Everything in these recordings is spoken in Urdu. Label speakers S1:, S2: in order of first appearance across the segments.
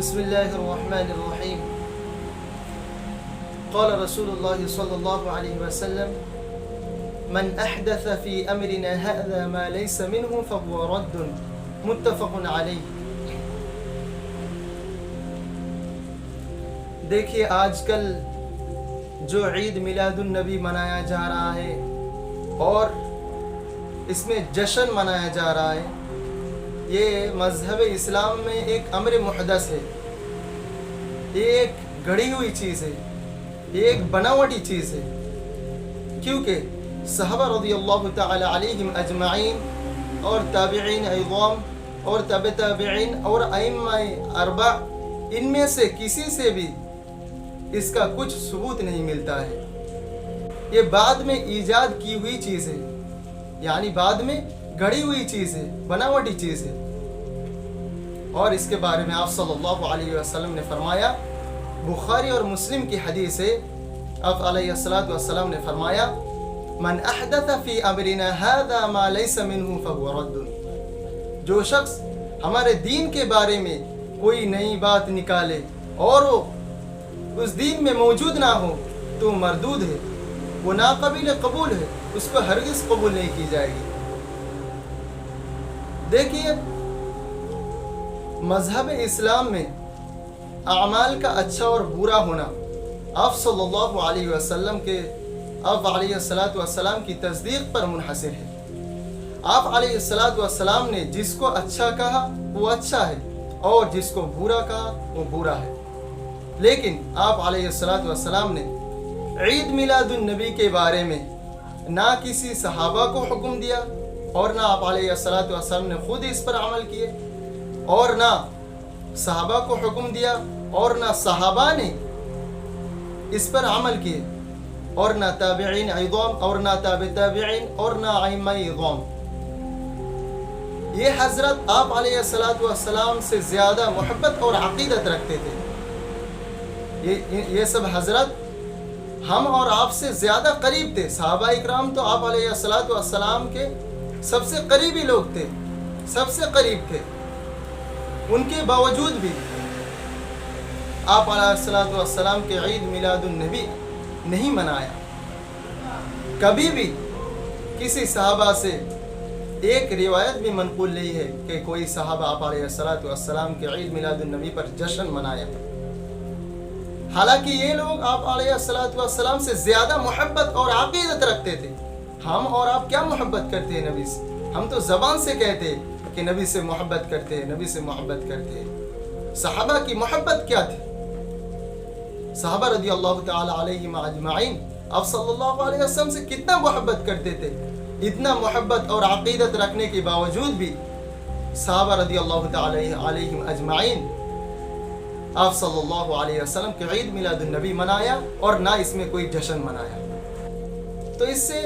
S1: بسم الله الرحمن الرحيم. قال رسول الله صلى الله عليه وسلم: من أحدث في أمرنا هذا ما ليس منه فهو رد. متفق علیہ. دیکھیے آج کل جو عید میلاد النبی منایا جا رہا ہے اور اس میں جشن منایا جا رہا ہے، یہ مذہب اسلام میں ایک امر محدث ہے. یہ ایک گھڑی ہوئی چیز ہے، یہ ایک بناوٹی چیز ہے، کیونکہ صحابہ رضی اللہ تعالی علیہم اجمعین اور تابعین عظام اور تبع تابعین اور ائمہ اربع، ان میں سے کسی سے بھی اس کا کچھ ثبوت نہیں ملتا ہے. یہ بعد میں ایجاد کی ہوئی چیز ہے، یعنی بعد میں گھڑی ہوئی چیز ہے، بناوٹی چیز ہے. اور اس کے بارے میں آپ صلی اللہ علیہ وسلم نے فرمایا، بخاری اور مسلم کی حدیث ہے، آپ علیہ الصلوۃ والسلام نے فرمایا: من احدث فی امرنا هذا ما ليس منه فهو رد. جو شخص ہمارے دین کے بارے میں کوئی نئی بات نکالے اور وہ اس دین میں موجود نہ ہو تو مردود ہے، وہ ناقابل قبول ہے، اس کو ہرگز قبول نہیں کی جائے گی. دیکھیے مذہب اسلام میں اعمال کا اچھا اور برا ہونا آپ صلی اللہ علیہ وسلم کے آپ علیہ الصلوۃ والسلام کی تصدیق پر منحصر ہے. آپ علیہ الصلوۃ والسلام نے جس کو اچھا کہا وہ اچھا ہے اور جس کو برا کہا وہ برا ہے. لیکن آپ علیہ الصلوۃ والسلام نے عید میلاد النبی کے بارے میں نہ کسی صحابہ کو حکم دیا اور نہ آپ علیہ الصلوۃ والسلام نے خود اس پر عمل کیے، اور نہ صحابہ کو حکم دیا اور نہ صحابہ نے اس پر عمل کیے، اور نہ تابعین عظام اور نہ تابع تابعین اور نہ ائمہ عظام. یہ حضرت آپ علیہ الصلوۃ والسلام سے زیادہ محبت اور عقیدت رکھتے تھے. یہ سب حضرت ہم اور آپ سے زیادہ قریب تھے. صحابہ اکرام تو آپ علیہ الصلوۃ والسلام کے سب سے قریبی لوگ تھے، سب سے قریب تھے. ان کے باوجود بھی آپ علیہ الصلوۃ والسلام کے عید میلاد النبی نہیں منایا. کبھی بھی کسی صحابہ سے ایک روایت بھی منقول نہیں ہے کہ کوئی صحابہ آپ علیہ الصلوۃ والسلام کے عید میلاد النبی پر جشن منایا. حالانکہ یہ لوگ آپ علیہ الصلوۃ والسلام سے زیادہ محبت اور عقیدت رکھتے تھے. ہم اور آپ کیا محبت کرتے ہیں نبی سے؟ ہم تو زبان سے کہتے کہ نبی سے محبت کرتے ہیں، نبی سے محبت کرتے ہیں. صحابہ کی محبت کیا تھی؟ صحابہ رضی اللہ تعالی علیہم اجمعین آپ صلی اللہ علیہ وسلم سے کتنا محبت کرتے تھے. اتنا محبت اور عقیدت رکھنے کے باوجود بھی صحابہ رضی اللہ تعالی علیہم اجمعین آپ صلی اللہ علیہ وسلم کے عید میلاد النبی منایا اور نہ اس میں کوئی جشن منایا. تو اس سے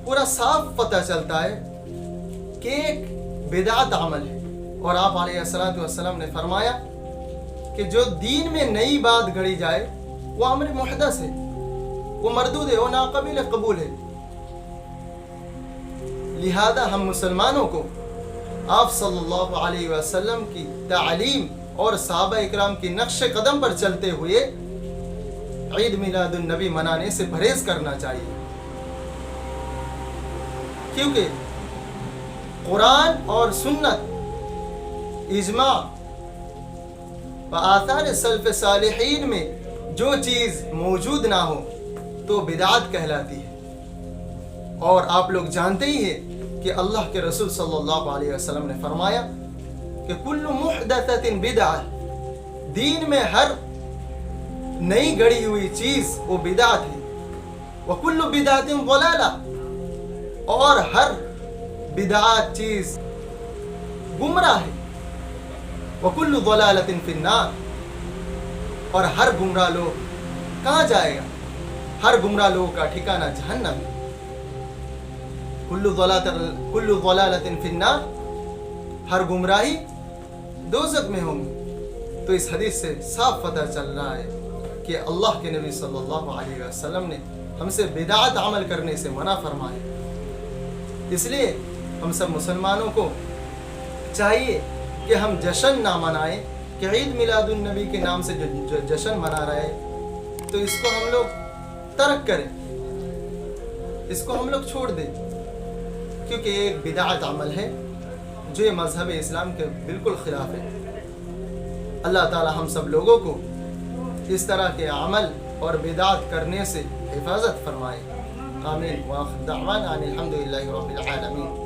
S1: پورا صاف پتہ چلتا ہے کہ ایک بدعت عمل ہے. اور آپ علیہ الصلوۃ والسلام نے فرمایا کہ جو دین میں نئی بات گھڑی جائے وہ امر محدث ہے، وہ مردود ہے، وہ ناقابل قبول ہے. لہذا ہم مسلمانوں کو آپ صلی اللہ علیہ وسلم کی تعلیم اور صحابہ اکرام کی نقش قدم پر چلتے ہوئے عید میلاد النبی منانے سے پرہیز کرنا چاہیے. کیونکہ قرآن اور سنت، اجماع و آثار سلف صالحین میں جو چیز موجود نہ ہو تو بدعت کہلاتی ہے. اور آپ لوگ جانتے ہی ہیں کہ اللہ کے رسول صلی اللہ علیہ وسلم نے فرمایا کہ کل محدثۃ بدعہ، دین میں ہر نئی گڑی ہوئی چیز وہ بدعت ہے. وکل بدعۃ ضلالہ، اور ہر بدعات چیز گمراہ ہے. وکل ضلالۃ فی النار، اور ہر گمراہ لوگ کہاں جائے گا؟ ہر گمراہ لوگوں کا ٹھکانہ جہنم ہے. کل ضلالۃ فی النار، ہر گمراہی دوزخ میں ہوں گے. تو اس حدیث سے صاف پتہ چل رہا ہے کہ اللہ کے نبی صلی اللہ علیہ وسلم نے ہم سے بدعت عمل کرنے سے منع فرمایا. اس لیے ہم سب مسلمانوں کو چاہیے کہ ہم جشن نہ منائیں کہ عید میلاد النبی کے نام سے جو جشن منا رہے ہیں، تو اس کو ہم لوگ ترک کریں، اس کو ہم لوگ چھوڑ دیں، کیونکہ یہ ایک بدعت عمل ہے جو یہ مذہب اسلام کے بالکل خلاف ہے۔ اللہ تعالی ہم سب لوگوں کو اس طرح کے عمل اور بدعت کرنے سے حفاظت فرمائے۔ آمین۔ وآخر دعوانا ان الحمد للہ رب العالمین۔